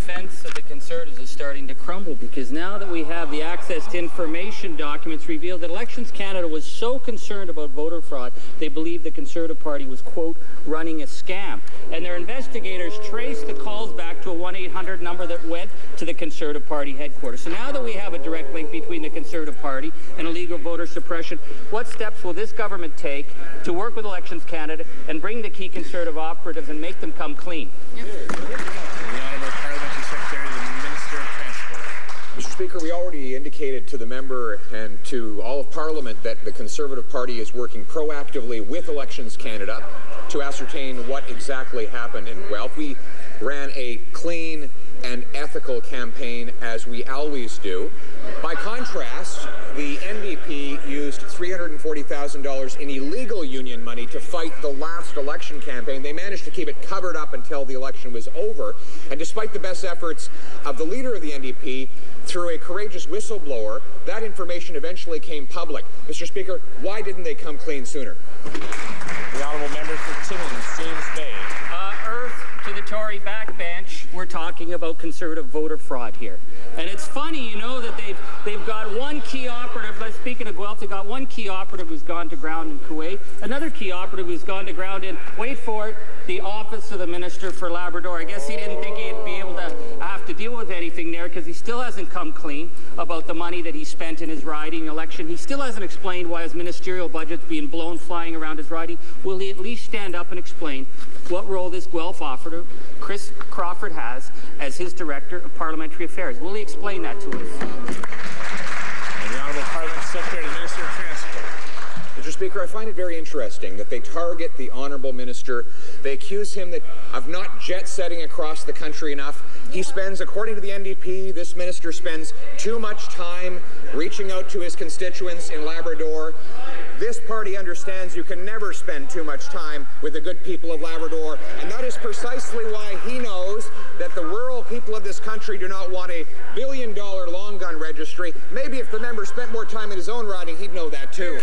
defense of the Conservatives is starting to crumble, because now that we have the access to information documents reveal that Elections Canada was so concerned about voter fraud, they believed the Conservative Party was, quote, running a scam. And their investigators traced the calls back to a 1-800 number that went to the Conservative Party headquarters. So now that we have a direct link between the Conservative Party and illegal voter suppression, what steps will this government take to work with Elections Canada and bring the key Conservative operatives and make them come clean? The Honourable Parliamentary Secretary to the Minister of Transport. Mr. Speaker, we already indicated to the member and to all of Parliament that the Conservative Party is working proactively with Elections Canada to ascertain what exactly happened in Guelph. We ran a clean and ethical campaign, as we always do. By contrast, the NDP used $340,000 in illegal union money to fight the last election campaign. They managed to keep it covered up until the election was over. And despite the best efforts of the leader of the NDP, through a courageous whistleblower, that information eventually came public. Mr. Speaker, why didn't they come clean sooner? The Honourable Member for Timmins-James Bay. Earth to the Tory backbench, we're talking about Conservative voter fraud here. And it's funny, you know, that they've got one key operative, speaking of Guelph, they've got one key operative who's gone to ground in Kuwait, another key operative who's gone to ground in, wait for it, the office of the Minister for Labrador. I guess he didn't think he'd be able to have to deal with anything there, because he still hasn't come clean about the money that he spent in his riding election. He still hasn't explained why his ministerial budget's being blown flying around his riding. Will he at least stand up and explain what role this Guelph operative, Chris Crawford, has as his Director of Parliamentary Affairs? Will he explain that to us? And the Honourable Parliamentary Secretary to the Minister of Transport. Mr. Speaker, I find it very interesting that they target the Honourable Minister. They accuse him of not jet-setting across the country enough. He spends, according to the NDP, this minister spends too much time reaching out to his constituents in Labrador. This party understands you can never spend too much time with the good people of Labrador, and that is precisely why he knows that the rural people of this country do not want a billion-dollar long gun registry. Maybe if the member spent more time in his own riding, he'd know that too.